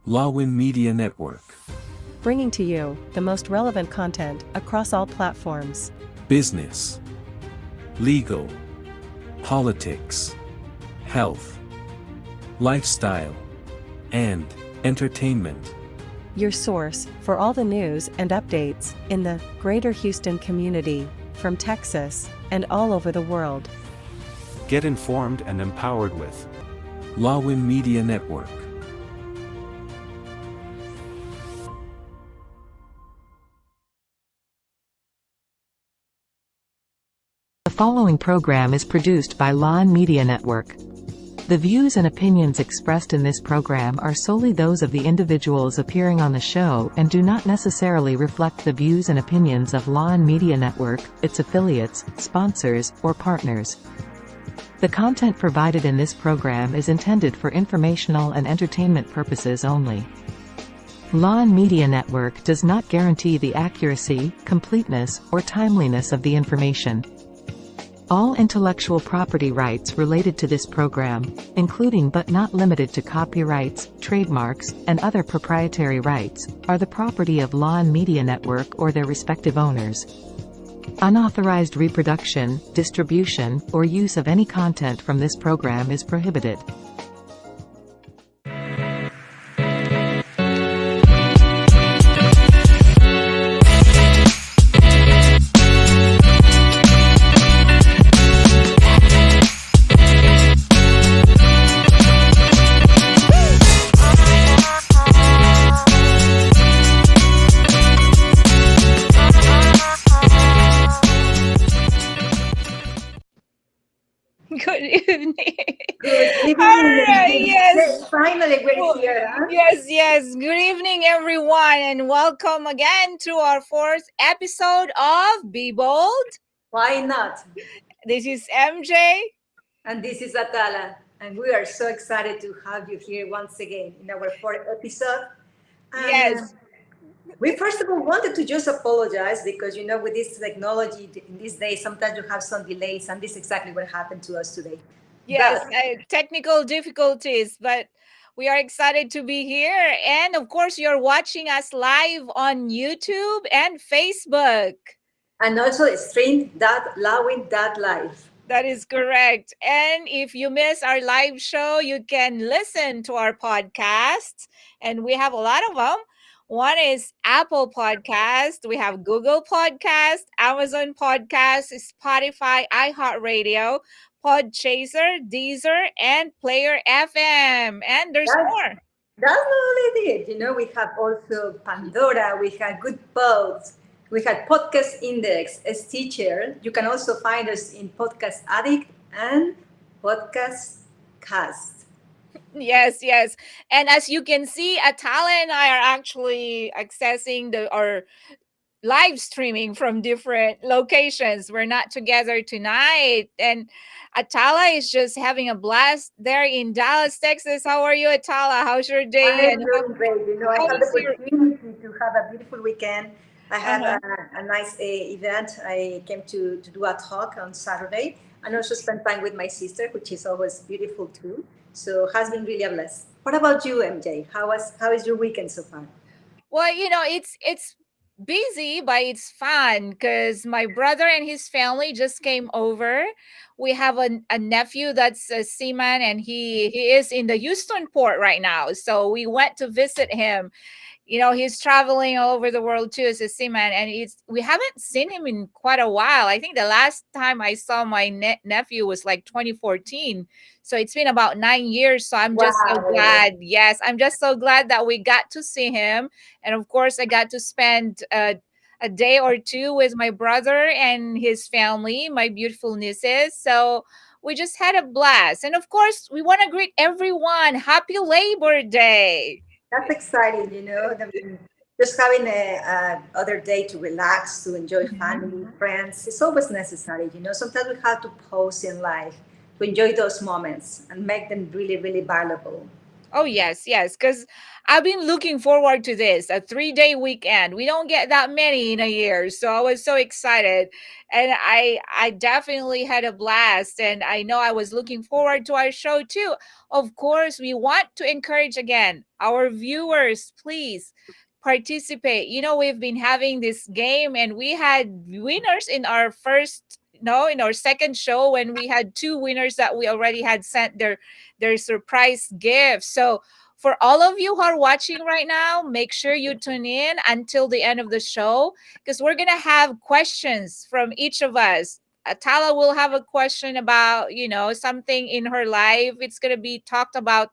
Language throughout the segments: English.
Lawin Media Network. Bringing to you the most relevant content across all platforms. Business, legal, politics, health, lifestyle, and entertainment. Your source for all the news and updates in the greater Houston community, from Texas and all over the world. Get informed and empowered with Lawin Media Network. The following program is produced by Lawin Media Network. The views and opinions expressed in this program are solely those of the individuals appearing on the show and do not necessarily reflect the views and opinions of Lawin Media Network, its affiliates, sponsors, or partners. The content provided in this program is intended for informational and entertainment purposes only. Lawin Media Network does not guarantee the accuracy, completeness, or timeliness of the information. All intellectual property rights related to this program, including but not limited to copyrights, trademarks, and other proprietary rights, are the property of Lawin Media Network or their respective owners. Unauthorized reproduction, distribution, or use of any content from this program is prohibited. Good evening. Good evening. All right, yes. Finally, we're here. Huh? Yes. Good evening, everyone, and welcome again to our fourth episode of Be Bold. Why not? This is MJ. And this is Atala. And we are so excited to have you here once again in our fourth episode. And, Yes. We first of all wanted to just apologize because, with this technology in these days, sometimes you have some delays, and this is exactly what happened to us today. Yes, But technical difficulties, but we are excited to be here. And of course, you're watching us live on YouTube and Facebook. and also stream.lawin.live. That is correct. And if you miss our live show, you can listen to our podcasts. And we have a lot of them. One is Apple Podcast. We have Google Podcast, Amazon Podcast, Spotify, iHeartRadio, Podchaser, Deezer, and Player FM. And there's more. That's not only it. We have also Pandora, we have Good Pods, we have Podcast Index as teacher. You can also find us in Podcast Addict and Podcast Cast. Yes. And as you can see, Atala and I are actually accessing our live streaming from different locations. We're not together tonight. And Atala is just having a blast there in Dallas, Texas. How are you, Atala? How's your day? I'm doing great. I had the opportunity to have a beautiful weekend. I had a nice event. I came to do a talk on Saturday and also spend time with my sister, which is always beautiful too. So has been really a blessing. What about you, MJ? How is your weekend so far? Well, it's busy, but it's fun because my brother and his family just came over. We have a nephew that's a seaman, and he is in the Houston port right now. So we went to visit him. He's traveling all over the world too as a seaman, and we haven't seen him in quite a while. I think the last time I saw my nephew was like 2014. So it's been about 9 years. So I'm just so glad. Yes, I'm just so glad that we got to see him. And of course, I got to spend a day or two with my brother and his family, my beautiful nieces. So we just had a blast. And of course, we want to greet everyone. Happy Labor Day. That's exciting, just having a other day to relax, to enjoy family, friends. It's always necessary, Sometimes we have to pause in life to enjoy those moments and make them really, really valuable. Oh, yes, because I've been looking forward to this, a 3-day weekend. We don't get that many in a year. So I was so excited. And I definitely had a blast. And I know I was looking forward to our show too. Of course, we want to encourage again our viewers, please participate. We've been having this game and we had winners in our first no in our second show, when we had two winners that we already had sent their surprise gifts. So for all of you who are watching right now, make sure you tune in until the end of the show, because we're going to have questions from each of us. Atala will have a question about, something in her life. It's going to be talked about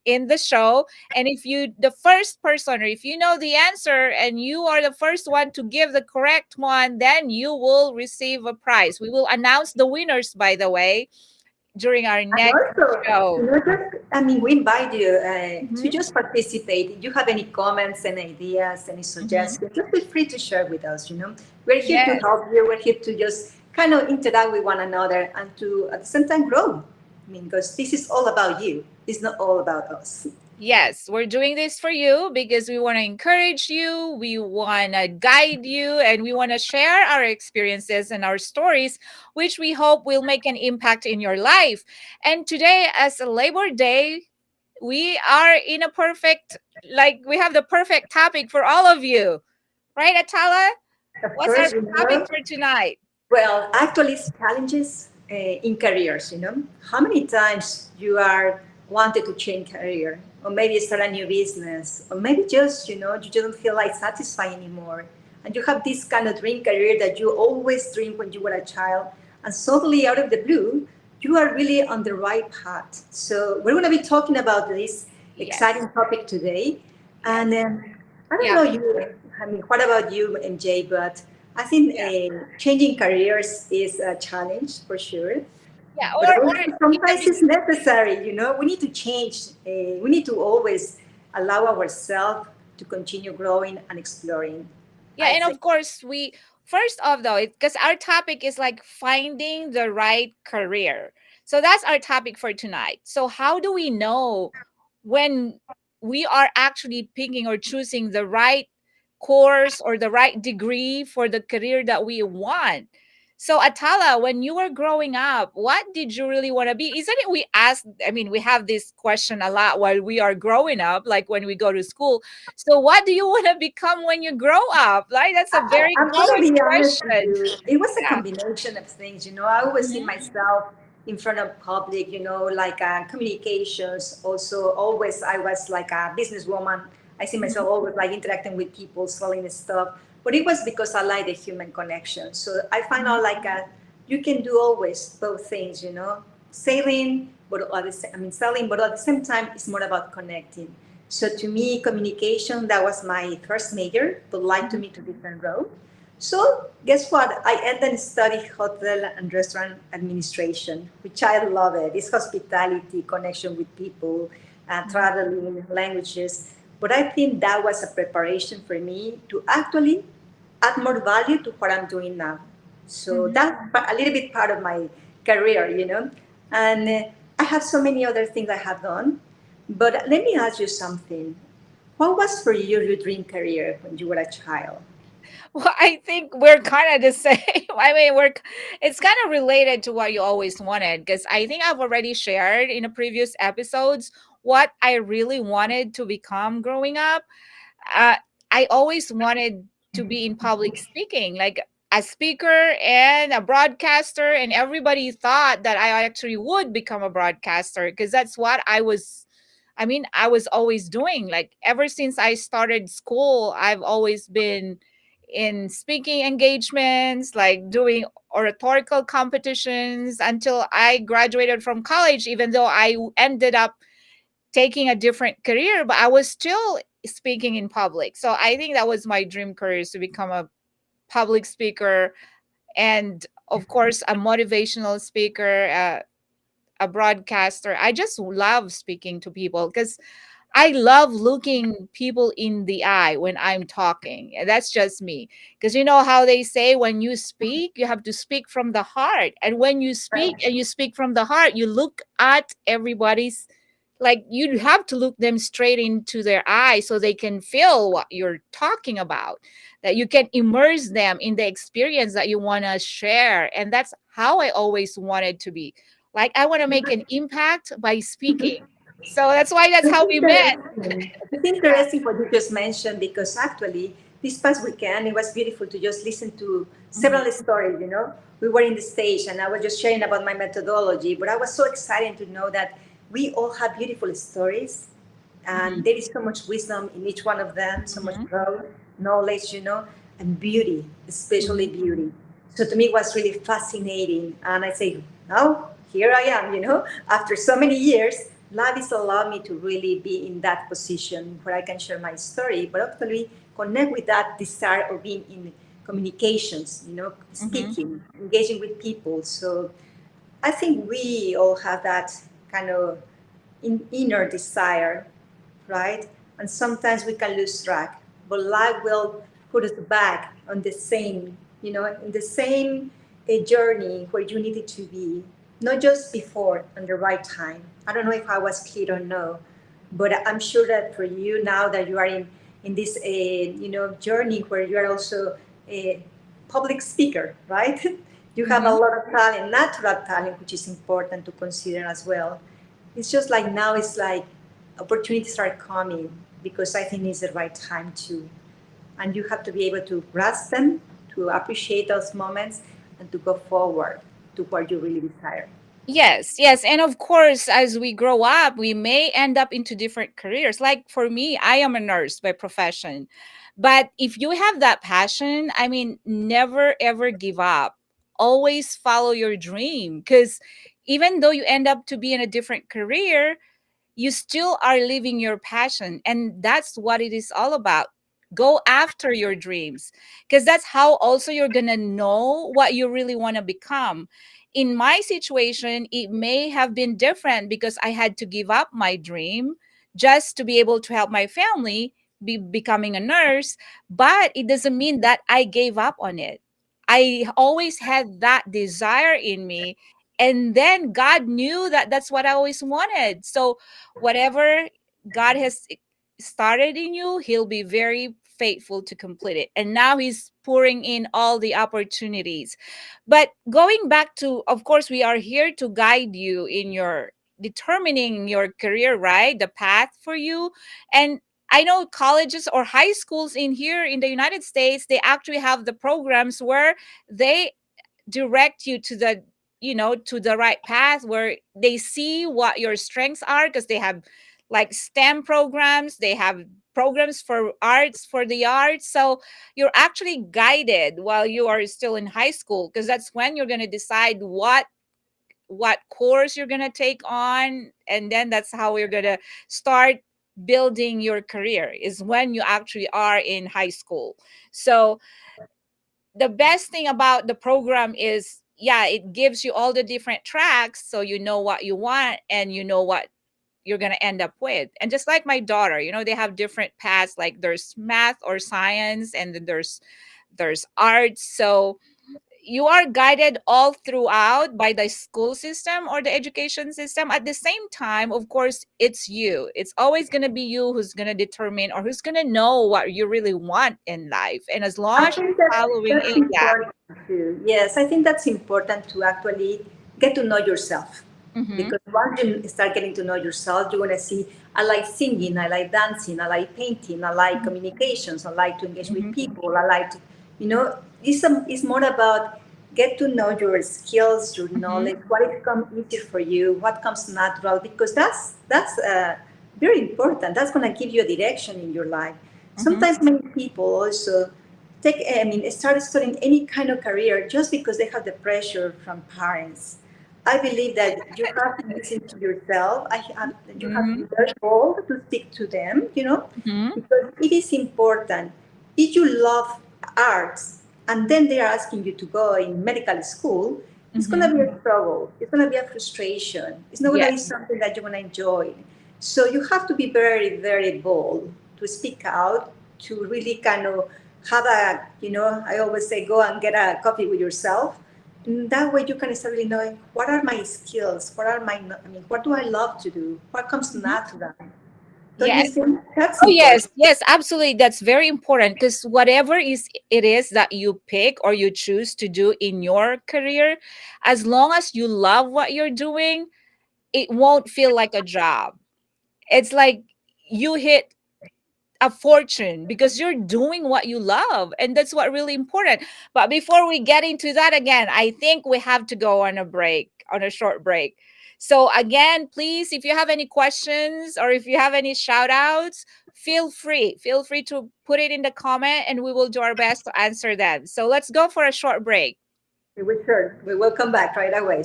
in the show. And if you, the first person, or if you know the answer and you are the first one to give the correct one, then you will receive a prize. We will announce the winners, by the way, during our And next also, show. we invite you to Mhm. just participate. If you have any comments and ideas, any Mhm. suggestions, just feel free to share with us. We're here to Yes. help you. We're here to just kind of interact with one another and to, at the same time, grow. Because this is all about you. It's not all about us. Yes, we're doing this for you because we want to encourage you, we want to guide you, and we want to share our experiences and our stories, which we hope will make an impact in your life. And today, as a Labor Day, we are in a perfect, like, we have the perfect topic for all of you. Right, Atala? Of What's our course, topic for tonight? well, actually, it's challenges in careers. How many times you are wanted to change career, or maybe start a new business, or maybe just you don't feel like satisfied anymore, and you have this kind of dream career that you always dreamed when you were a child, and suddenly out of the blue, you are really on the right path. So we're going to be talking about this Yes. exciting topic today, Yes. and I don't Yeah. know you. I mean, what about you, MJ? But I think Yeah. changing careers is a challenge for sure, Yeah. but Or also it can sometimes be. it's necessary. We need to change. We need to always allow ourselves to continue growing and exploring. Yeah, I and think. of course, we first off though, because our topic is like finding the right career. So that's our topic for tonight. So how do we know when we are actually picking or choosing the right course or the right degree for the career that we want? So Atala, when you were growing up, what did you really want to be? Isn't it we ask, I mean, we have this question a lot while we are growing up, like when we go to school. So what do you want to become when you grow up? Like that's a very I'm gonna common be honest with question. you. It was a Yeah. combination of things. I always see Mhm. myself in front of public. Like communications. Also, always I was like a businesswoman. I see myself Mhm. always like interacting with people, selling stuff. But it was because I like the human connection. So I find Mhm. out like you can do always both things. Sailing, but selling, but at the same time, it's more about connecting. So to me, communication, that was my first major, but led to Mhm. me to different road. So guess what? I ended and studied hotel and restaurant administration, which I love it. It's hospitality, connection with people, Mhm. traveling, languages. But I think that was a preparation for me to actually add more value to what I'm doing now. So Mhm. that's a little bit part of my career. And I have so many other things I have done. But let me ask you something. What was for you your dream career when you were a child? Well, I think we're kind of the same. I mean, it's kind of related to what you always wanted, because I think I've already shared in the previous episodes what I really wanted to become growing up. uh, I always wanted to be in public speaking, like a speaker and a broadcaster, and everybody thought that I actually would become a broadcaster because that's what I was. I mean, I was always doing. Like ever since I started school, I've always been in speaking engagements, like doing oratorical competitions until I graduated from college, even though I ended up taking a different career, but I was still speaking in public. So I think that was my dream career, is to become a public speaker and, of course, a motivational speaker, a broadcaster. I just love speaking to people because I love looking people in the eye when I'm talking. And that's just me. Because you know how they say when you speak, you have to speak from the heart. And when you speak and you speak from the heart, you look at everybody's like you have to look them straight into their eyes so they can feel what you're talking about, that you can immerse them in the experience that you want to share. And that's how I always wanted to be. Like, I want to make an impact by speaking. So that's why that's It's how we met. interesting. It's Yeah. interesting what you just mentioned because actually this past weekend it was beautiful to just listen to Mhm. several stories. We were in the stage and I was just sharing about my methodology, but I was so excited to know that we all have beautiful stories and Mhm. there is so much wisdom in each one of them, so much Mhm. growth, knowledge, and beauty, especially Mhm. beauty. So to me, it was really fascinating. And I say, now here I am, after so many years, love has allowed me to really be in that position where I can share my story, but actually connect with that desire of being in communications, Mhm. speaking, engaging with people. So I think we all have that kind of inner desire, right? And sometimes we can lose track, but life will put us back on the same, in the same journey where you needed to be, not just before and the right time. I don't know if I was clear or no, but I'm sure that for you now that you are in this, journey where you are also a public speaker, right? You have a Mhm. lot of talent, natural talent, which is important to consider as well. It's just like now it's like opportunities are coming because I think it's the right time to. And you have to be able to grasp them, to appreciate those moments, and to go forward to what you really desire. Yes, yes. And of course, as we grow up, we may end up into different careers. Like for me, I am a nurse by profession. But if you have that passion, I mean, never ever give up. Always follow your dream. Because even though you end up to be in a different career, you still are living your passion. And that's what it is all about. Go after your dreams, because that's how also you're going to know what you really want to become. In my situation, it may have been different because I had to give up my dream just to be able to help my family be becoming a nurse. But it doesn't mean that I gave up on it. I always had that desire in me, and then God knew that that's what I always wanted. So whatever God has started in you, He'll be very faithful to complete it. And now He's pouring in all the opportunities. But going back to, of course, we are here to guide you in your determining your career, right? The path for you. And I know colleges or high schools in here in the United States, they actually have the programs where they direct you to the, to the right path, where they see what your strengths are, because they have like STEM programs, they have programs for arts, for the arts. So you're actually guided while you are still in high school, because that's when you're going to decide what course you're going to take on, and then that's how you're going to start building your career, is when you actually are in high school. So the best thing about the program is, yeah, it gives you all the different tracks, so you know what you want and you know what you're going to end up with. And just like my daughter, they have different paths, like there's math or science, and then there's arts. So you are guided all throughout by the school system or the education system. At the same time, of course, it's always going to be you who's going to determine, or who's going to know what you really want in life. And as long I as think you're following that's it, yeah. important too. Yes, I think that's important to actually get to know yourself. Mm-hmm. Because once you start getting to know yourself, you're gonna see, I like singing, I like dancing, I like painting, I like communications, I like to engage with Mm-hmm. people, I like to, it's more about get to know your skills, your Mm-hmm. knowledge, what it comes easier for you, what comes natural, because that's very important. That's gonna give you a direction in your life. Mm-hmm. Sometimes many people also start studying any kind of career just because they have the pressure from parents. I believe that you have to listen to yourself. You have to Mm-hmm. be very bold to speak to them, Mm-hmm. because it is important. If you love arts and then they are asking you to go in medical school, it's going Mm-hmm. to be a struggle. It's going to be a frustration. It's not going to Yes. be something that you're going to enjoy. So you have to be very, very bold to speak out, to really kind of have I always say, go and get a coffee with yourself that way you can start really knowing what are my skills, what are my, I mean, what do I love to do, what comes natural. Don't you Yes. think that's Oh important? yes, yes, absolutely. That's very important because whatever it is that you pick or you choose to do in your career, as long as you love what you're doing, it won't feel like a job. It's like you hit a fortune because you're doing what you love, and that's what really important. But before we get into that again, I think we have to go on a break, on a short break. So again, please, if you have any questions or if you have any shout outs, feel free to put it in the comment and we will do our best to answer them. So let's go for a short break. We will sure. We will come back right away.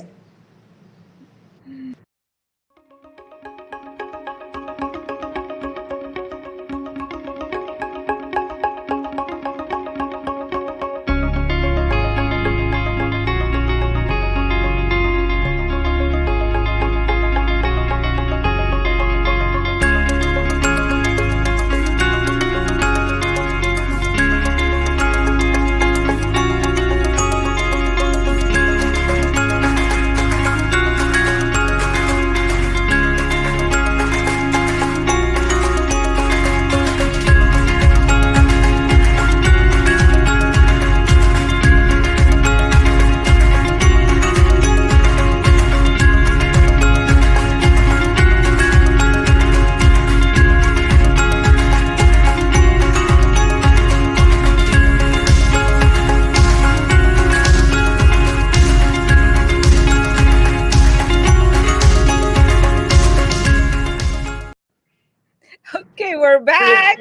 Okay, we're back.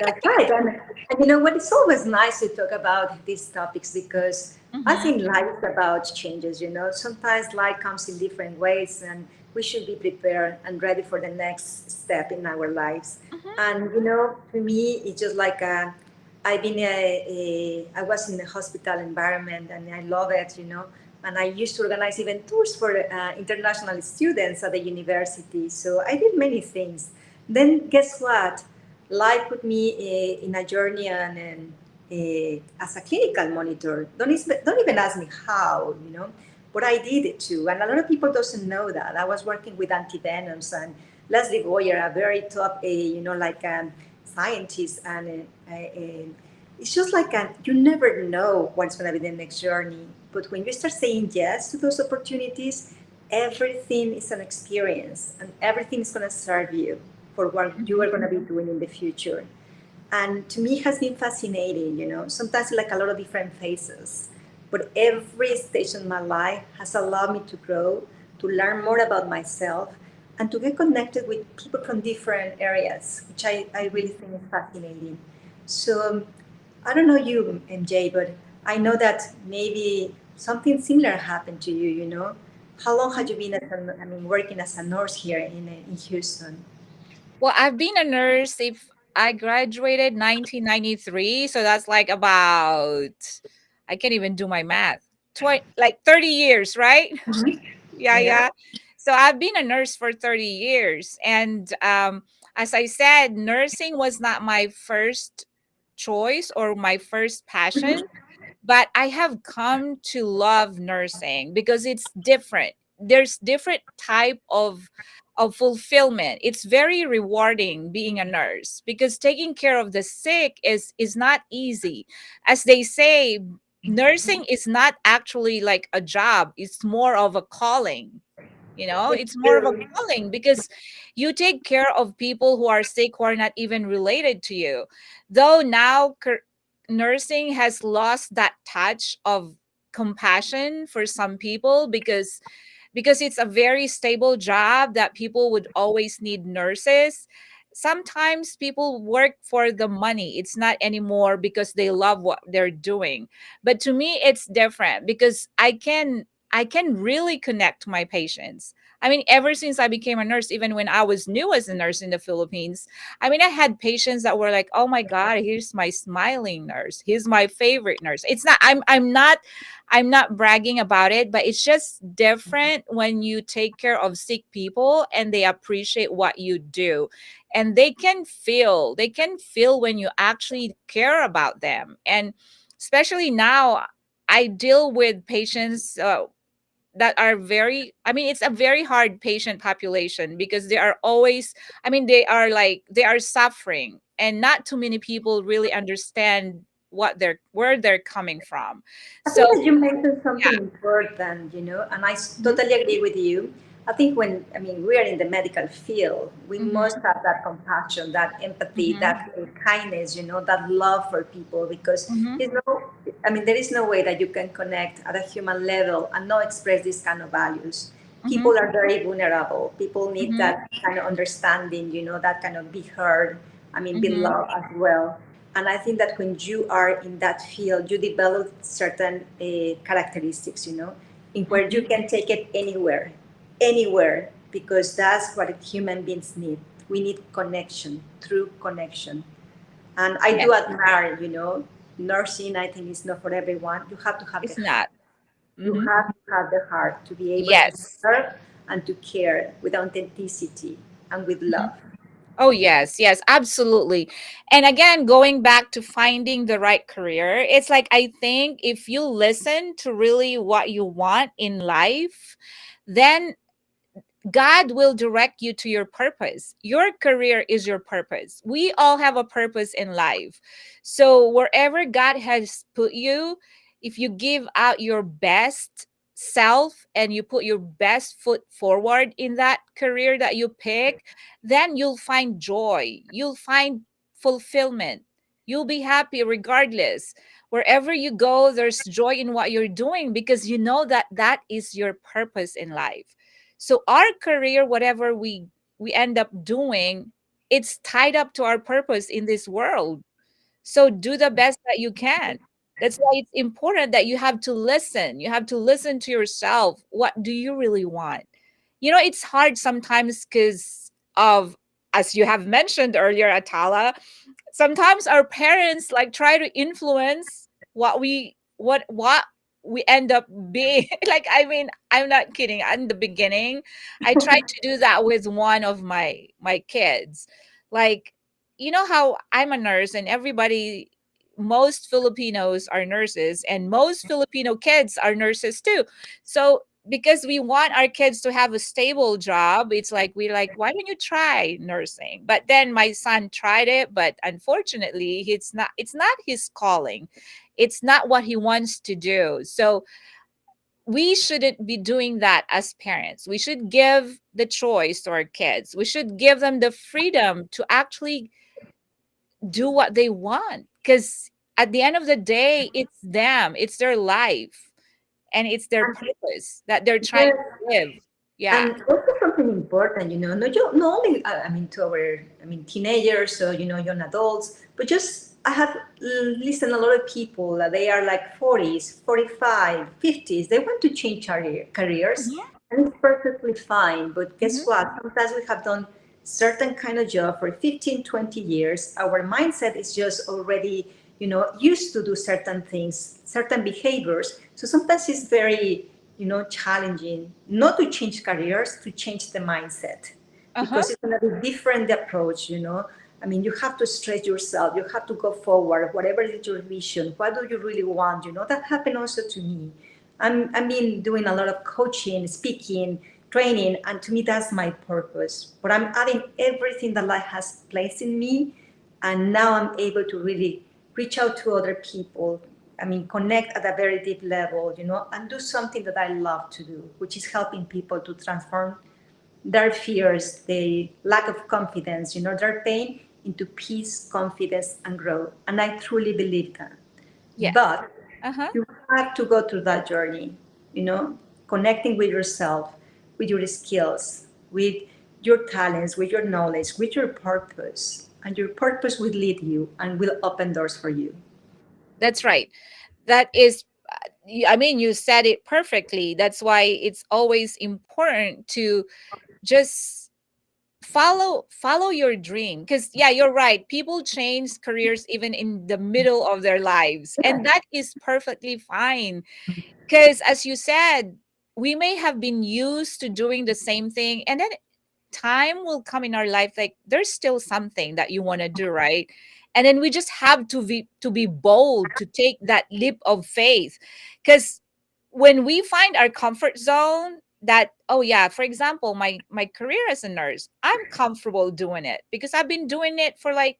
That's right. And you know what? It's always nice to talk about these topics because I Mhm. think life is about changes. You know, sometimes life comes in different ways, and we should be prepared and ready for the next step in our lives. Mhm. And you know, for me, it's just like I've been I was in a hospital environment, and I love it. You know, and I used to organize even tours for international students at the university. So I did many things. Then guess what? Life put me in a journey and as a clinical monitor. Don't even ask me how, you know, but I did it too. And a lot of people doesn't know that. I was working with antivenoms and Leslie Boyer, a very top, you know, like scientist. And it's just like you never know what's going to be the next journey. But when you start saying yes to those opportunities, everything is an experience and everything is going to serve you for what you are going to be doing in the future. And to me, it has been fascinating, you know, sometimes like a lot of different phases. But every stage in my life has allowed me to grow, to learn more about myself, and to get connected with people from different areas, which I really think is fascinating. So I don't know you, MJ, but I know that maybe something similar happened to you, you know. How long have you been working as a nurse here in Houston? Well, I've been a nurse. If I graduated 1993, so that's like about, I can't even do my math. 20, like 30 years, right? Mhm. Yeah, Yeah. yeah. So I've been a nurse for 30 years. And as I said, nursing was not my first choice or my first passion, but I have come to love nursing because it's different. There's different type of fulfillment. It's very rewarding being a nurse because taking care of the sick is not easy. As they say, nursing is not actually like a job. It's more of a calling. It's It's more of a true. calling because you take care of people who are sick who are not even related to you. Though now nursing has lost that touch of compassion for some people because it's a very stable job that people would always need nurses. Sometimes people work for the money. It's not anymore because they love what they're doing. But to me it's different because I can really connect to my patients. I mean, ever since I became a nurse, even when I was new as a nurse in the Philippines, I mean, I had patients that were like, "Oh my God, here's my smiling nurse. He's my favorite nurse." It's not. I'm not bragging about it, but it's just different when you take care of sick people and they appreciate what you do. And they can feel when you actually care about them. And especially now, I deal with patients that are very, I mean, it's a very hard patient population because they are always, I mean, they are suffering, and not too many people really understand where they're coming from. I think that So you mentioned yeah. something important, and I Mhm. totally agree with you. I think we are in the medical field, we must Mhm. have that compassion, that empathy, Mhm. that kindness, that love for people, because Mhm. there is no way that you can connect at a human level and not express these kind of values. Mhm. People are very vulnerable. People need Mhm. that kind of understanding, that kind of be heard, be Mhm. loved as well. And I think that when you are in that field, you develop certain characteristics, in where you Mhm. can take it anywhere, because that's what human beings need. We need connection, true connection. And I Yes, do admire, nursing, I think is not for everyone. You have to have the it's heart. not. You Mhm. have to have the heart to be able to Yes. serve and to care with authenticity and with Mhm. love. Oh, yes, yes, absolutely. And again, going back to finding the right career, it's like I think if you listen to really what you want in life, then God will direct you to your purpose. Your career is your purpose. We all have a purpose in life. So, wherever God has put you, if you give out your best self and you put your best foot forward in that career that you pick, then you'll find joy. You'll find fulfillment. You'll be happy regardless. Wherever you go, there's joy in what you're doing because you know that that is your purpose in life. So our career, whatever we end up doing, it's tied up to our purpose in this world. So do the best that you can. That's why it's important that you have to listen. You have to listen to yourself. What do you really want? It's hard sometimes because of, as you have mentioned earlier, Atala, sometimes our parents like try to influence what we end up being. Like, I mean, I'm not kidding. In the beginning, I tried to do that with one of my kids. Like, you know how I'm a nurse, and everybody, most Filipinos are nurses, and most Filipino kids are nurses too. So because we want our kids to have a stable job, it's like we're like, why don't you try nursing? But then my son tried it, but unfortunately it's not his calling. It's not what he wants to do. So we shouldn't be doing that as parents. We should give the choice to our kids. We should give them the freedom to actually do what they want, because at the end of the day, it's them, it's their life, and it's their And purpose that they're trying yes, to live. Yeah. and also something important, not only to our teenagers or young adults, but just I have listened a lot of people that they are like 40s, 45, 50s. They want to change careers, Mhm. and it's perfectly fine. But guess Mhm. what? Sometimes we have done certain kind of job for 15, 20 years. Our mindset is just already used to do certain things, certain behaviors. So sometimes it's very challenging not to change careers, to change the mindset, Uh-huh. because it's going to be different approach. You have to stretch yourself. You have to go forward. Whatever is your vision, what do you really want? That happened also to me. I've been doing a lot of coaching, speaking, training, and to me that's my purpose. But I'm adding everything that life has placed in me, and now I'm able to really reach out to other people. Connect at a very deep level, and do something that I love to do, which is helping people to transform their fears, their lack of confidence, their pain into peace, confidence, and growth. And I truly believe that. Yes. But Uh-huh. you have to go through that journey, connecting with yourself, with your skills, with your talents, with your knowledge, with your purpose. And your purpose will lead you and will open doors for you. That's right. That is, I mean, you said it perfectly. That's why it's always important to just follow your dream, because yeah, you're right, people change careers even in the middle of their lives, and that is perfectly fine. Because as you said, we may have been used to doing the same thing, and then time will come in our life, like there's still something that you want to do, right? And then we just have to be bold to take that leap of faith. Because when we find our comfort zone, that, oh yeah, for example, my career as a nurse, I'm comfortable doing it because I've been doing it for like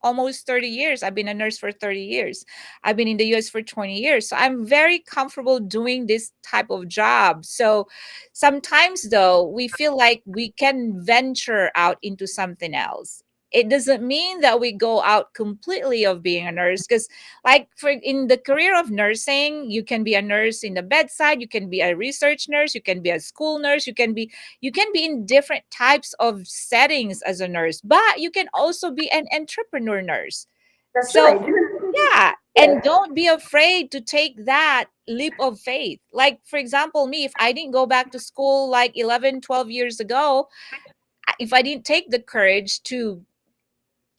almost 30 years. I've been a nurse for 30 years. I've been in the US for 20 years. So I'm very comfortable doing this type of job. So sometimes, though, we feel like we can venture out into something else. It doesn't mean that we go out completely of being a nurse, because like for in the career of nursing, you can be a nurse in the bedside, you can be a research nurse, you can be a school nurse, you can be in different types of settings as a nurse, but you can also be an entrepreneur nurse. That's So, right. yeah, and Yes. don't be afraid to take that leap of faith. Like, for example, me, if I didn't go back to school like 11, 12 years ago, if I didn't take the courage to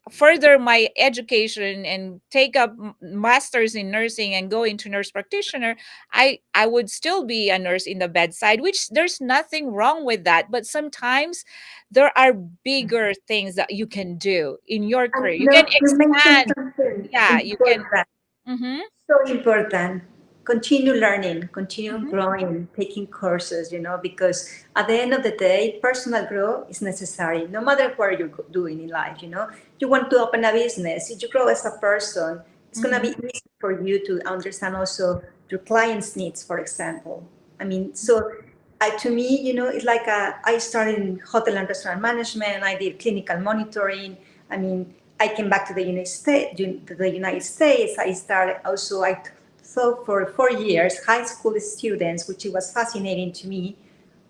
further my education and take up masters in nursing and go into nurse practitioner, I would still be a nurse in the bedside, which there's nothing wrong with that. But sometimes there are bigger things that you can do in your And career. You can you mentioned expand. something Yeah, you can. important. Mm-hmm, So important. Continue learning, continue mm-hmm, growing, taking courses, because at the end of the day, personal growth is necessary, no matter what you're doing in life. You want to open a business, if you grow as a person, it's going to mm-hmm. be easy for you to understand also your clients' needs, for example. I mean, so to me, it's like I started in hotel and restaurant management. I did clinical monitoring. I mean, I came back to the United States. I started also. I taught for 4 years high school students, which it was fascinating to me.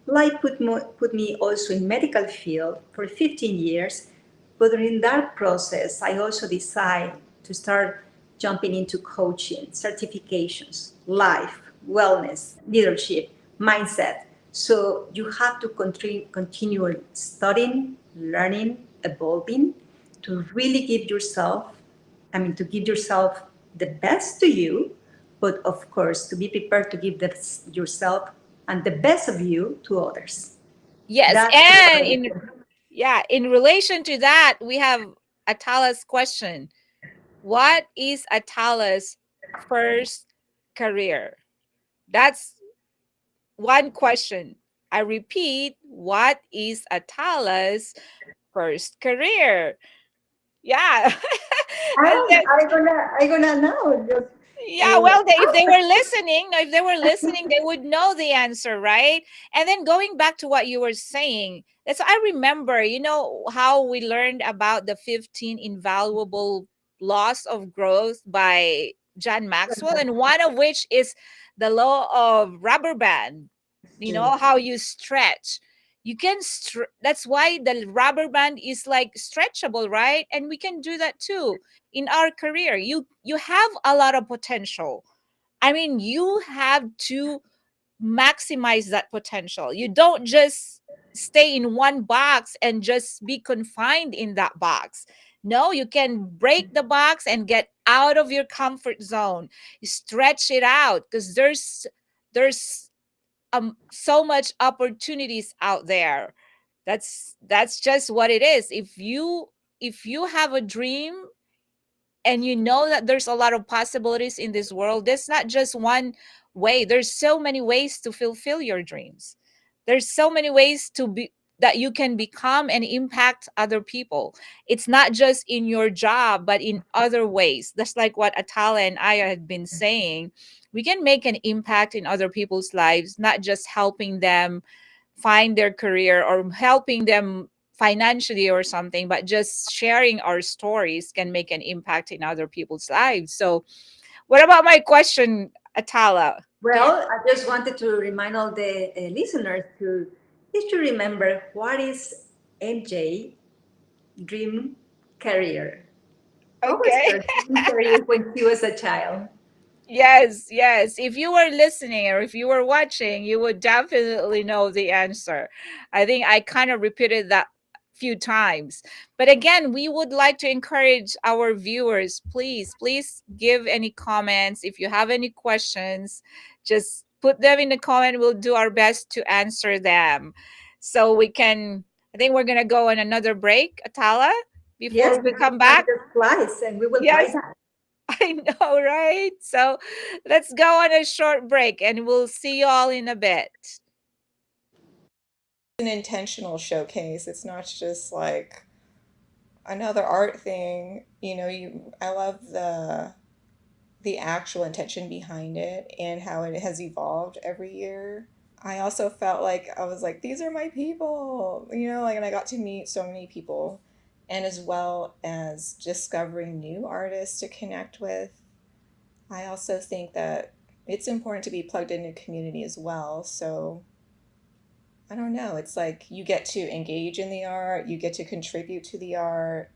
Life put me also in medical field for 15 years. But during that process, I also decided to start jumping into coaching, certifications, life, wellness, leadership, mindset. So you have to continue studying, learning, evolving to really to give yourself the best to you, but of course, to be prepared to give yourself and the best of you to others. Yes, That's and what in yeah, in relation to that, we have Atala's question. What is Atala's first career? That's one question. I repeat, what is Atala's first career? Yeah. And then, I gonna know. Just, yeah, well, if they uh, were listening, they would know the answer, right? And then going back to what you were saying, that's I remember, how we learned about the 15 invaluable laws of growth by John Maxwell, and one of which is the law of rubber band. How you stretch. You can that's why the rubber band is like stretchable, right? And we can do that too in our career. You have a lot of potential. I mean, you have to maximize that potential. You don't just stay in one box and just be confined in that box. No, you can break the box and get out of your comfort zone. You stretch it out, because there's so much opportunities out there. That's just what it is. If you have a dream, and you know that there's a lot of possibilities in this world, there's not just one way. There's so many ways to fulfill your dreams. There's so many ways to be that you can become and impact other people. It's not just in your job, but in other ways. That's like what Atala and I had been saying. We can make an impact in other people's lives, not just helping them find their career or helping them financially or something, but just sharing our stories can make an impact in other people's lives. So, what about my question, Atala? Do you? well, I just wanted to remind all the listeners to just to remember what is MJ dream career. What was Okay. your dream career when she was a child? Yes, yes. If you were listening or if you were watching, you would definitely know the answer. I think I kind of repeated that few times. But again, we would like to encourage our viewers, please give any comments. If you have any questions, just put them in the comment. We'll do our best to answer them. So we can I think we're gonna go on another break, Atala, before Yes, we because come time back. just flies, and we will try Yes, that. I know, right? So let's go on a short break and we'll see you all in a bit. An intentional showcase. It's not just like another art thing. I love the actual intention behind it and how it has evolved every year. I also felt like I was like, these are my people, and I got to meet so many people, and as well as discovering new artists to connect with. I also think that it's important to be plugged into community as well. So I don't know. It's like you get to engage in the art, you get to contribute to the art,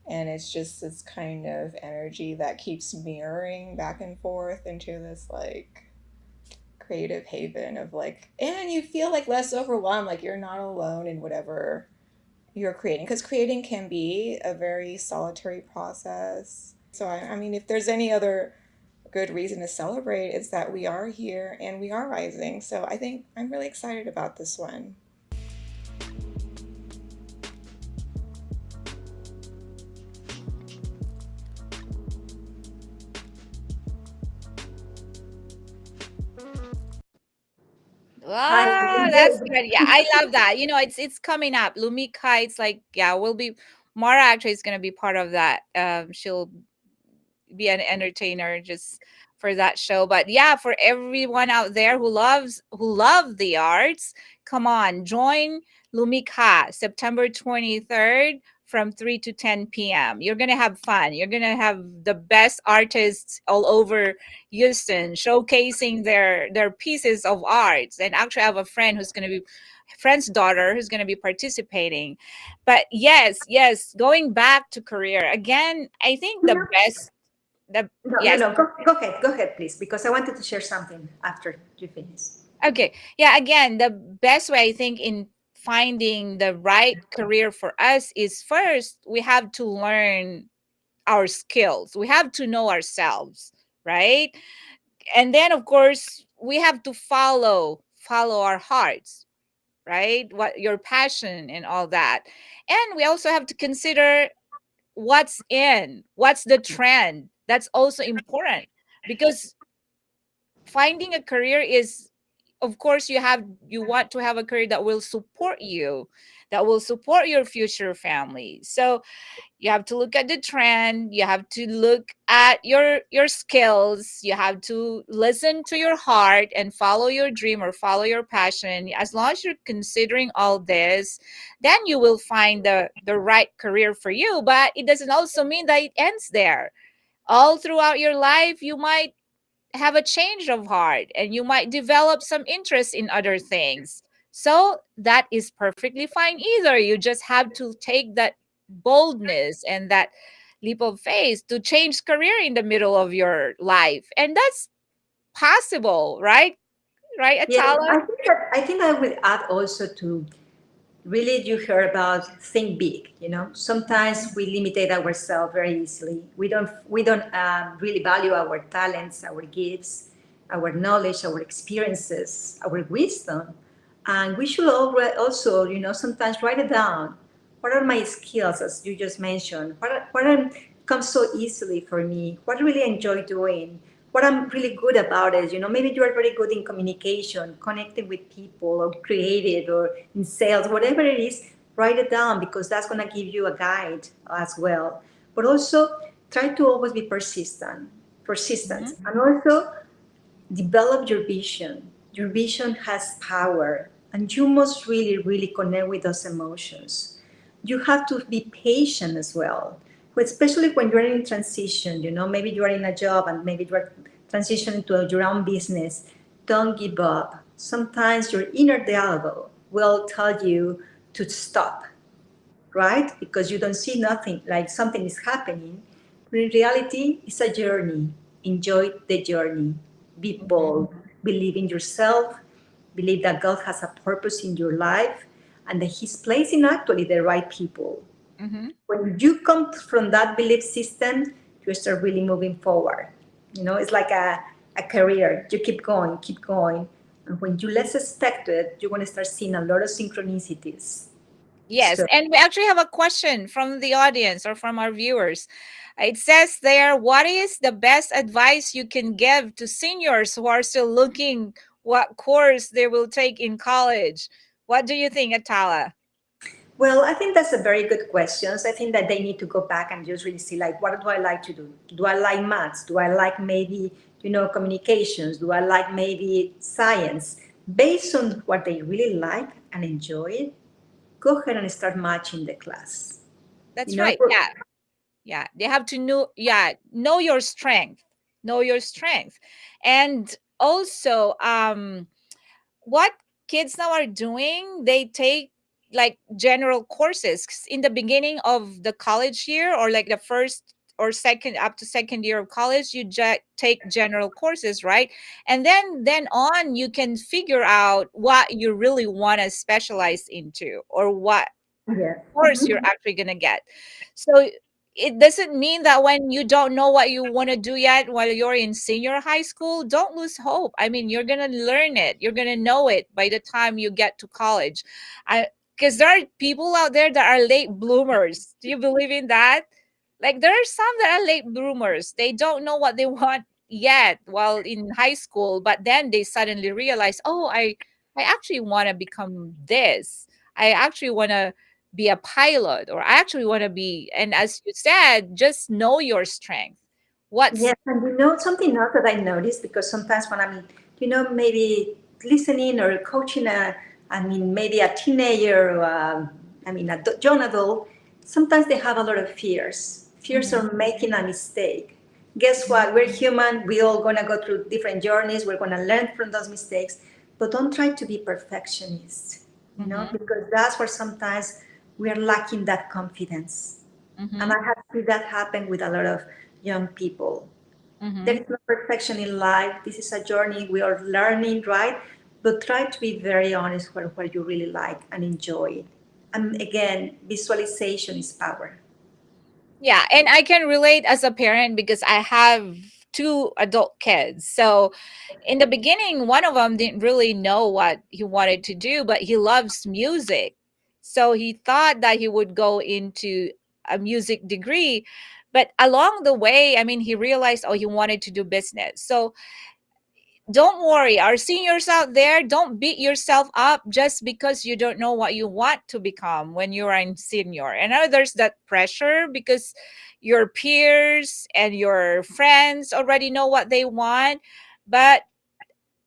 and it's just this kind of energy that keeps mirroring back and forth into this like creative haven of like, and you feel like less overwhelmed, like you're not alone in whatever you're creating, because creating can be a very solitary process. So I mean, if there's any other good reason to celebrate, it's that we are here and we are rising. So I think I'm really excited about this one. Hi. Wow, that's good. Yeah, I love that. It's coming up. Lumika, it's like, yeah, we'll be Mara actually is gonna be part of that. She'll be an entertainer just for that show. But yeah, for everyone out there who love the arts, come on, join Lumika September 23rd from 3 to 10 p.m. You're gonna have fun. You're gonna have the best artists all over Houston showcasing their pieces of arts. And actually I have a friend's daughter who's going to be participating. But yes, going back to career again, I think the best the No, no, yes. no. Go ahead, please, because I wanted to share something after you finish. Okay. Yeah, again, the best way I think in finding the right career for us is first we have to learn our skills. We have to know ourselves, right? And then of course we have to follow our hearts, right? What your passion and all that. And we also have to consider what's the trend. That's also important because finding a career is, of course, you want to have a career that will support you, that will support your future family. So you have to look at the trend, you have to look at your skills, you have to listen to your heart and follow your dream or follow your passion. As long as you're considering all this, then you will find the right career for you. But it doesn't also mean that it ends there. All throughout your life you might have a change of heart and you might develop some interest in other things. So that is perfectly fine either. You just have to take that boldness and that leap of faith to change career in the middle of your life. And that's possible, right? Right, Yes, Atala? I think I will add also to really you heard about think big. Sometimes we limitate ourselves very easily. We don't really value our talents, our gifts, our knowledge, our experiences, our wisdom, and we should also sometimes write it down. What are my skills, as you just mentioned? Comes so easily for me? What I really enjoy doing? What I'm really good about is, maybe you are very good in communication, connecting with people, or creative, or in sales, whatever it is, write it down because that's going to give you a guide as well. But also try to always be persistent, Mhm. and also develop your vision. Your vision has power, and you must really, really connect with those emotions. You have to be patient as well, especially when you're in transition. Maybe you are in a job and maybe you are transitioning to your own business. Don't give up. Sometimes your inner dialogue will tell you to stop, right? Because you don't see nothing, like something is happening. But in reality, it's a journey. Enjoy the journey. Be Mhm. bold. Believe in yourself. Believe that God has a purpose in your life and that He's placing actually the right people. Mhm. When you come from that belief system, you start really moving forward. It's like a career. You keep going, keep going. And when you less expect it, you're going to start seeing a lot of synchronicities. Yes, and we actually have a question from the audience or from our viewers. It says there, what is the best advice you can give to seniors who are still looking what course they will take in college? What do you think, Atala? Well, I think that's a very good question. I think that they need to go back and just really see, like, what do I like to do? Do I like maths? Do I like maybe, communications? Do I like maybe science? Based on what they really like and enjoy, go ahead and start matching the class. You That's know, right. Yeah. Yeah. They have to know, yeah, know your strength. Know your strength. And also, what kids now are doing, they take like general courses. 'Cause in the beginning of the college year, or like the first or second up to second year of college, you take general courses, right? And then on you can figure out what you really want to specialize into, or what yes. course you're actually going to get. So it doesn't mean that when you don't know what you want to do yet while you're in senior high school, don't lose hope. I mean, you're going to learn it. You're going to know it by the time you get to college. I Because there are people out there that are late bloomers. Do you believe in that? Like there are some that are late bloomers. They don't know what they want yet while in high school, but then they suddenly realize, "Oh, I actually want to become this. I actually want to be a pilot, or I actually want to be," and as you said, just know your strength. What's Yes, and something else that I noticed, because sometimes when I'm, maybe listening or coaching maybe a teenager, or a young adult, sometimes they have a lot of fears. Fears Mhm, of making a mistake. Guess what? We're human. We all gonna go through different journeys. We're gonna learn from those mistakes, but don't try to be perfectionists. mhm, Because that's where sometimes we are lacking that confidence. And mhm, I have seen that happen with a lot of young people. There mhm. is no perfection in life. This is a journey. We are learning, right? But try to be very honest with what you really like and enjoy it. And again, visualization is power. Yeah, and I can relate as a parent because I have two adult kids. So in the beginning, one of them didn't really know what he wanted to do, but he loves music. So he thought that he would go into a music degree. But along the way, I mean, he realized, oh, he wanted to do business. So don't worry, our seniors out there, don't beat yourself up just because you don't know what you want to become when you are in senior. And I know there's that pressure because your peers and your friends already know what they want, but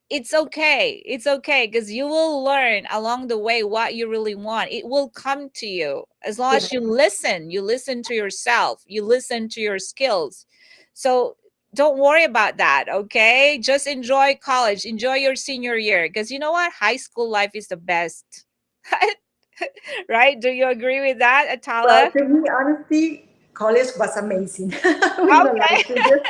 it's okay. It's okay because you will learn along the way what you really want. It will come to you as long Yeah. as you listen to yourself, you listen to your skills. So don't worry about that, okay? Just enjoy college, enjoy your senior year because you know what? High school life is the best. Right? Do you agree with that, Well, Atala? to me, honestly, college was amazing. I will not lie Okay. to you.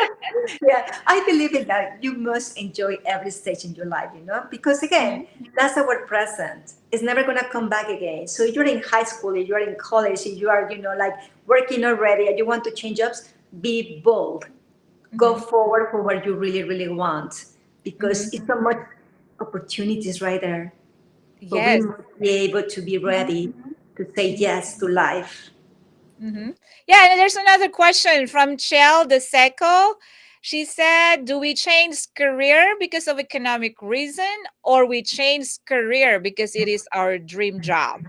Yeah, I believe in that. You must enjoy every stage in your life, because again, Mhm, that's our present. It's never gonna come back again. So if you're in high school, if you're in college, if you are, like working already and you want to change jobs, be bold. Go mhm, forward for what you really, really want, because mhm. it's so much opportunities right there. But we Yes. must be able to be ready to say yes to life. Mm-hmm. Yeah, and there's another question from Chel De Seco. She said, "Do we change career because of economic reason, or we change career because it is our dream job?"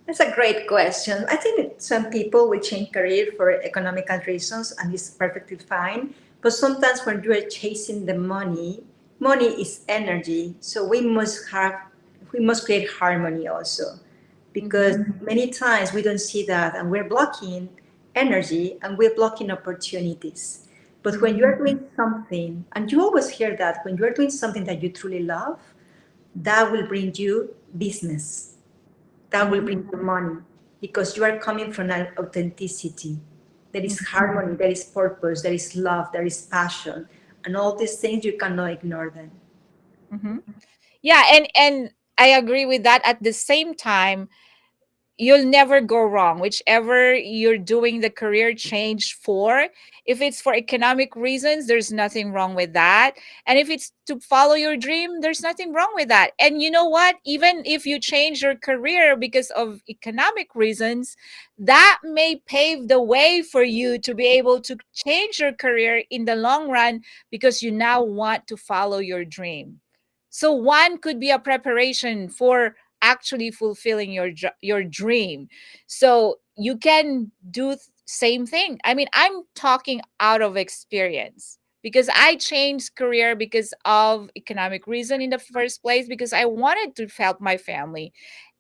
That's a great question. I think some people will change career for economical reasons, and it's perfectly fine. But sometimes when you are chasing the money, money is energy. So we must create harmony also, because Mm-hmm. many times we don't see that, and we're blocking energy and we're blocking opportunities. But when Mm-hmm. you are doing something, and you always hear that when you are doing something that you truly love, that will bring you business, that will Mm-hmm. bring you money, because you are coming from an authenticity. There is Mm-hmm. harmony, there is purpose, there is love, there is passion, and all these things you cannot ignore them. Mm-hmm. Yeah, and I agree with that. At the same time, you'll never go wrong, whichever you're doing the career change for. If it's for economic reasons, there's nothing wrong with that. And if it's to follow your dream, there's nothing wrong with that. And you know what, even if you change your career because of economic reasons, that may pave the way for you to be able to change your career in the long run, because you now want to follow your dream. So one could be a preparation for actually fulfilling your dream. So you can do same thing. I mean, I'm talking out of experience, because I changed career because of economic reason in the first place, because I wanted to help my family.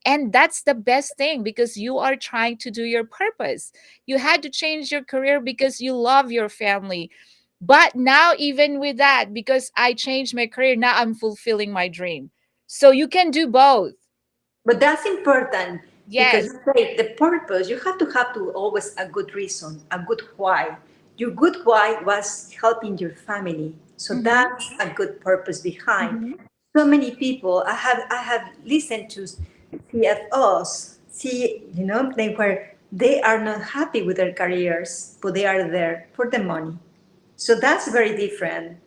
And that's the best thing, because you are trying to do your purpose. You had to change your career because you love your family. But now, even with that, because I changed my career, now I'm fulfilling my dream. So you can do both. But that's important because Yes. you say the purpose, you have to always a good reason, a good why. Your good why was helping your family. So Mm-hmm. that's a good purpose behind. Mm-hmm. So many people I have listened to CFOs, they are not happy with their careers, but they are there for the money. So that's very different.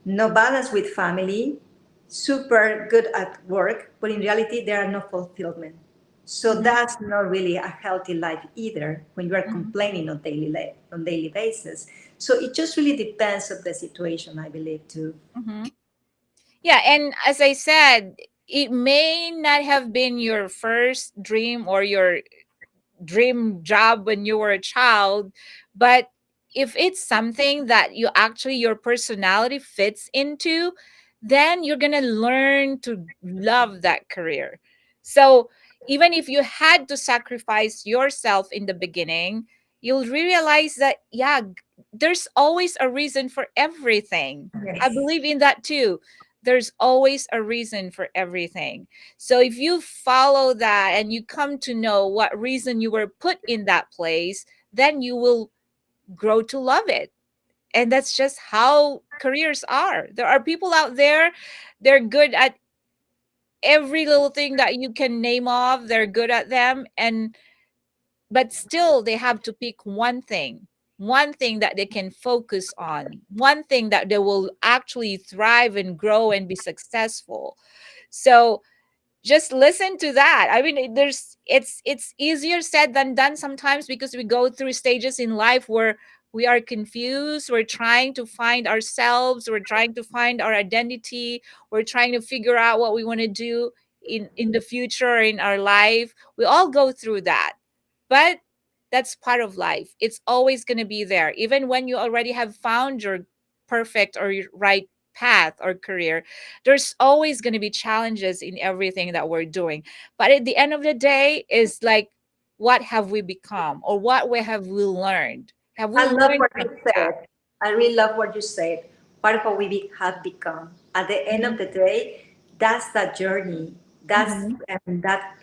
No balance with family, super good at work, but in reality, there are no fulfillment. So Mm-hmm. that's not really a healthy life either when you are Mm-hmm. complaining on daily basis. So it just really depends of the situation, I believe, too. Mm-hmm. Yeah, and as I said, it may not have been your first dream or your dream job when you were a child, but if it's something that you actually your personality fits into, then you're going to learn to love that career. So even if you had to sacrifice yourself in the beginning, you'll realize that, yeah, there's always a reason for everything. I Yes. believe in that too. There's always a reason for everything. So if you follow that and you come to know what reason you were put in that place, then you will grow to love it. And that's just how careers are. There are people out there, they're good at every little thing that you can name off, they're good at them, and but still they have to pick one thing that they can focus on, one thing that they will actually thrive and grow and be successful. So just listen to that. I mean, it's easier said than done sometimes, because we go through stages in life where we are confused, we're trying to find ourselves, we're trying to find our identity, we're trying to figure out what we want to do in the future, in our life. We all go through that. But that's part of life. It's always going to be there. Even when you already have found your perfect or your right path or career, there's always going to be challenges in everything that we're doing. But at the end of the day, is like, what have we become, or what we have we learned? Have we I love learned what from you that? said. I really love what you said. What have have become? At the end of Mm-hmm. the day, that's that journey. That's Mm-hmm. that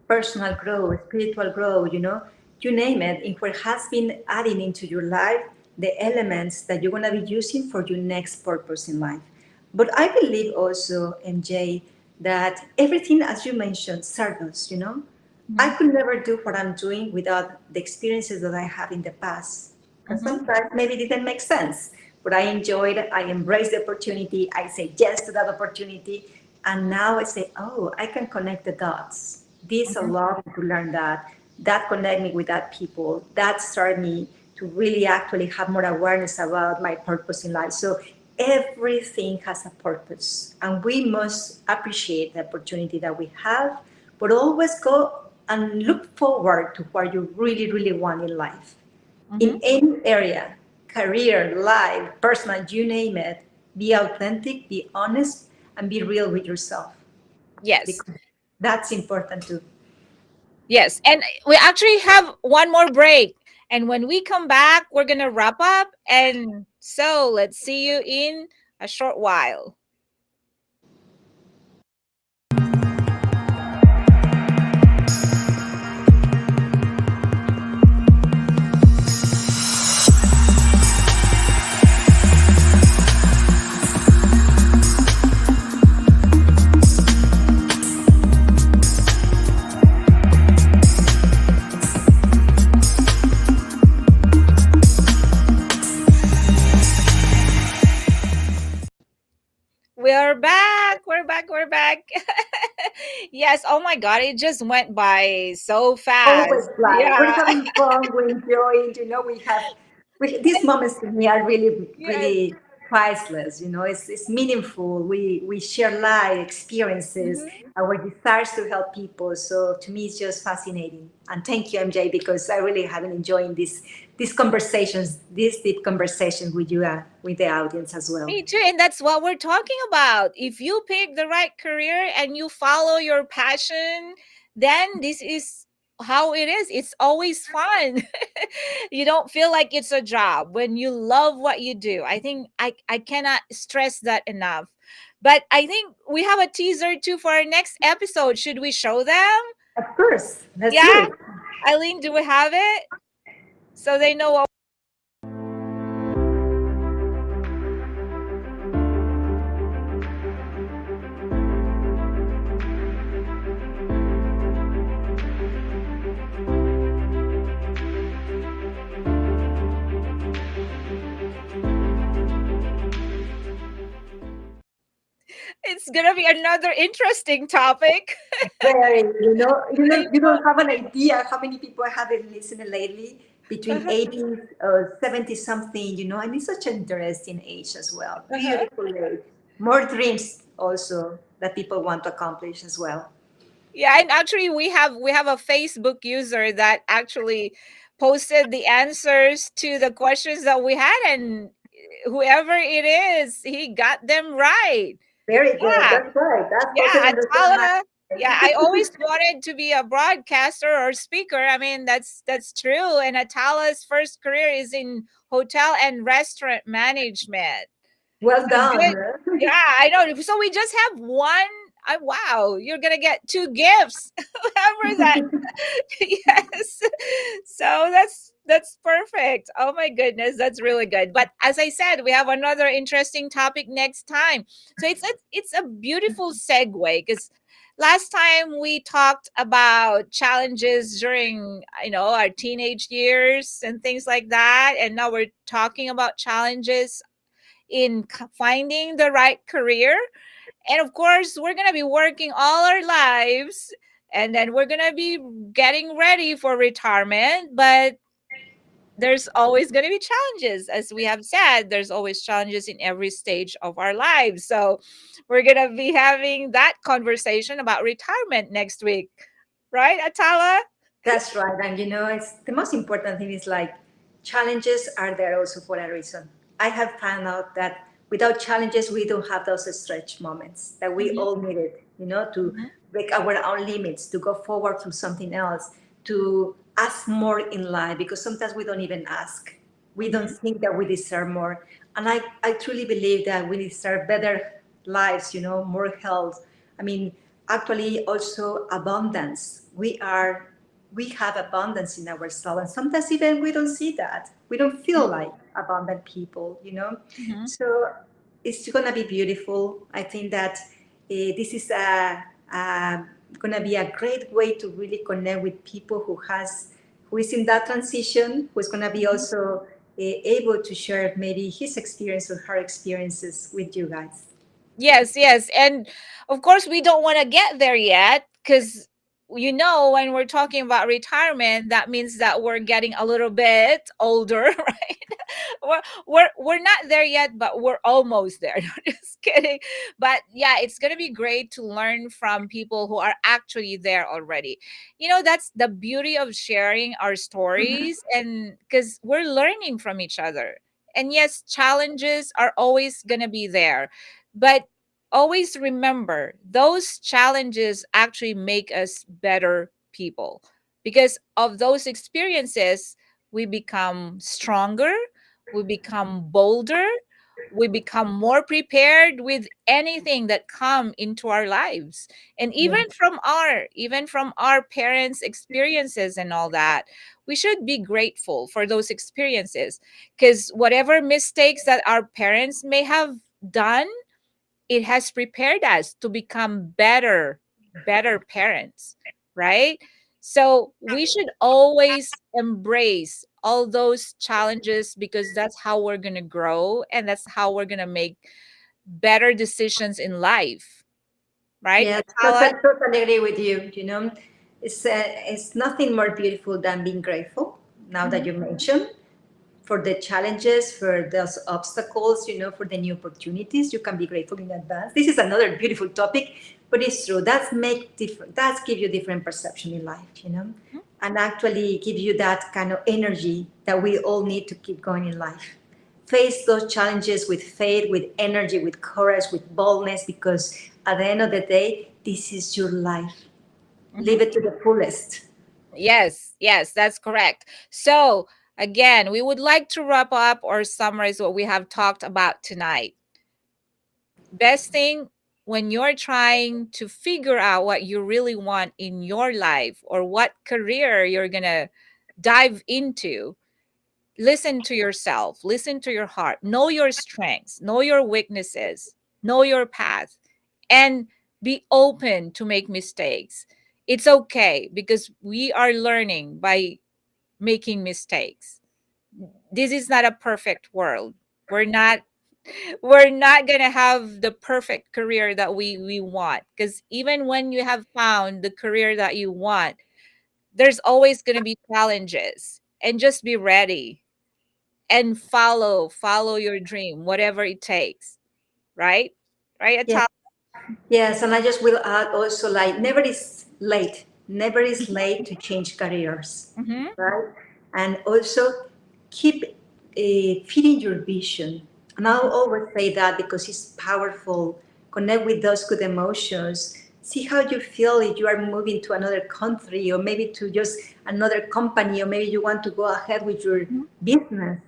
personal growth, spiritual growth. You name it. In what has been adding into your life the elements that you're gonna be using for your next purpose in life. But I believe also, MJ, that everything, as you mentioned, serves us. I Mm-hmm. could never do what I'm doing without the experiences that I had in the past. And Mm-hmm. sometimes maybe it didn't make sense, but I enjoyed it. I embraced the opportunity. I say yes to that opportunity. And now I say, oh, I can connect the dots. This Mm-hmm. allowed me to learn that. That connect me with that people. That started me to really actually have more awareness about my purpose in life. So everything has a purpose. And we must appreciate the opportunity that we have, but always go and look forward to what you really, really want in life. Mm-hmm. In any area, career, life, personal, you name it, be authentic, be honest, and be real with yourself. Yes. Because that's important too. Yes. And we actually have one more break. And when we come back, we're going to wrap up. And so let's see you in a short while. Yes. Oh my God. It just went by so Always fast. fly. We're Yeah. having fun. We're enjoying. These moments to me are really, Yes. really priceless. It's meaningful. We share life experiences, Mhm. our desires to help people. So to me, it's just fascinating. And thank you, MJ, because I really have been enjoying these conversations, these deep conversations with you, with the audience as well. Me too. And that's what we're talking about. If you pick the right career and you follow your passion, then this is how it is. It's always fun. You don't feel like it's a job when you love what you do. I think I cannot stress that enough. But I think we have a teaser too for our next episode. Should we show them? Of course, let's do Yeah. it. Eileen, do we have it? So they know what. It's gonna be another interesting topic. Very, I you know. don't have an idea how many people have been listening lately between Uh-huh. 80 or 70 something, and it's such an interesting age as well. Uh-huh. Beautiful age. More dreams also that people want to accomplish as well. Yeah, and actually we have a Facebook user that actually posted the answers to the questions that we had, and whoever it is, he got them right. Very good. Yeah. That's right. That's totally Yeah, understand. Atala. Yeah, I always wanted to be a broadcaster or speaker. I mean, that's true. And Atala's first career is in hotel and restaurant management. Well So done. good. Yeah, I know. So we just have one. Wow, you're gonna get two gifts. Remember that? Yes. So that's perfect. Oh my goodness, that's really good. But as I said, we have another interesting topic next time. So it's a beautiful segue because last time we talked about challenges during our teenage years and things like that, and now we're talking about challenges in finding the right career. And of course, we're going to be working all our lives and then we're going to be getting ready for retirement. But there's always going to be challenges. As we have said, there's always challenges in every stage of our lives. So we're going to be having that conversation about retirement next week. Right, Atala? That's right. And it's the most important thing is like challenges are there also for a reason. I have found out that without challenges, we don't have those stretch moments that we Mm-hmm, all needed, to mm-hmm, break our own limits, to go forward to something else, to ask more in life, because sometimes we don't even ask. We don't mm-hmm, think that we deserve more. And I truly believe that we deserve better lives, more health. I mean, actually also abundance. We have abundance in ourselves, and sometimes even we don't see that. We don't feel like abundant people. mm-hmm. So it's gonna be beautiful. I think that this is gonna be a great way to really connect with people who is in that transition, who is gonna be also able to share maybe his experience or her experiences with you guys. Yes, yes. And of course, we don't want to get there yet because, when we're talking about retirement, that means that we're getting a little bit older, right? We're not there yet, but we're almost there. No, just kidding. But yeah, it's going to be great to learn from people who are actually there already. That's the beauty of sharing our Mhm. stories, and because we're learning from each other. And yes, challenges are always going to be there, but always remember those challenges actually make us better people. Because of those experiences, we become stronger, we become bolder, we become more prepared with anything that come into our lives. And Yeah. even from our parents' experiences and all that, we should be grateful for those experiences, because whatever mistakes that our parents may have done, it has prepared us to become better parents, right? So we should always embrace all those challenges, because that's how we're going to grow and that's how we're going to make better decisions in life. right, Yeah, Atala? totally agree with you. You know, it's nothing more beautiful than being grateful. Now that Mhm. you mentioned, for the challenges, for those obstacles, for the new opportunities, you can be grateful in advance. This is another beautiful topic, but it's true. That's give you different perception in life, and actually give you that kind of energy that we all need to keep going in life. Face those challenges with faith, with energy, with courage, with boldness, because at the end of the day, this is your life. Mhm. Live it to the fullest. Yes, yes, that's correct. So, again, we would like to wrap up or summarize what we have talked about tonight. Best thing when you're trying to figure out what you really want in your life or what career you're going to dive into, listen to yourself, listen to your heart, know your strengths, know your weaknesses, know your path, and be open to make mistakes. It's okay because we are learning by making mistakes. This is not a perfect world. We're not we're not going to have the perfect career that we want, because even when you have found the career that you want, there's always going to be challenges, and just be ready and follow your dream, whatever it takes, right? Right, Yeah. Atal? Yes, and I just will add also, like, never is late. Never is late to change careers, Mm-hmm. right? And also keep feeding your vision. And I'll always say that because it's powerful. Connect with those good emotions. See how you feel if you are moving to another country, or maybe to just another company, or maybe you want to go ahead with your business.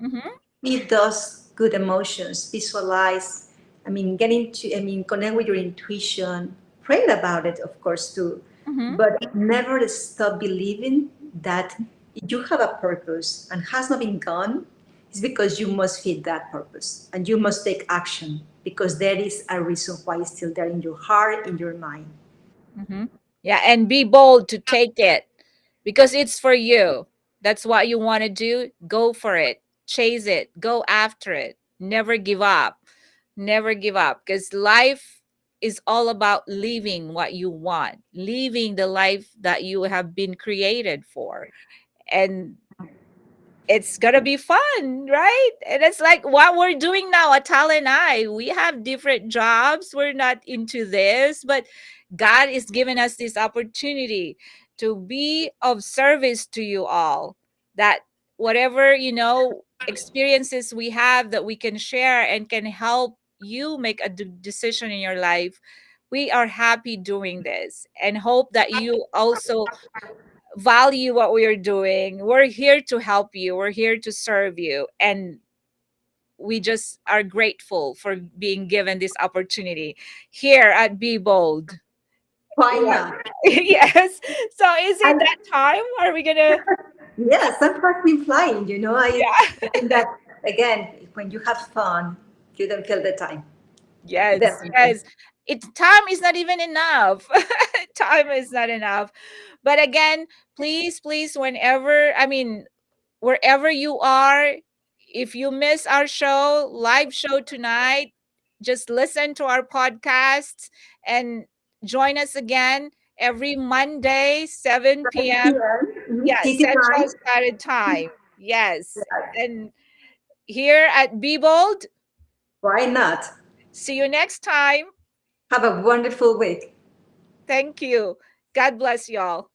Mm-hmm. Feel those good emotions, visualize, connect with your intuition, pray about it, of course, too. Mm-hmm. But never stop believing that you have a purpose and has not been gone. It's because you must fit that purpose and you must take action, because there is a reason why it's still there in your heart, in your mind. Mm-hmm. Yeah, and be bold to take it because it's for you. That's what you want to do. Go for it. Chase it. Go after it. Never give up. Never give up, because life is all about living what you want, living the life that you have been created for. And it's gonna be fun, right? And it's like what we're doing now, Atal and I. We have different jobs. We're not into this, but God is giving us this opportunity to be of service to you all. That whatever, experiences we have that we can share and can help you make a decision in your life. We are happy doing this and hope that you also value what we are doing. We're here to help you, we're here to serve you. And we just are grateful for being given this opportunity here at Be Bold. Why Yeah. not? Yes. So is it And that time? Are we gonna? yes, some has been flying. I Yeah. think that, again, when you have fun, you don't feel the time. Yes, Definitely. yes. Time is not even enough. Time is not enough. But again, please, please, wherever you are, if you miss our live show tonight, just listen to our podcasts and join us again every Monday, 7 p.m. 7 p.m. Yes, City Central time. Standard Time. Yes. And here at Be Bold, Why not? see you next time. Have a wonderful week. Thank you. God bless y'all.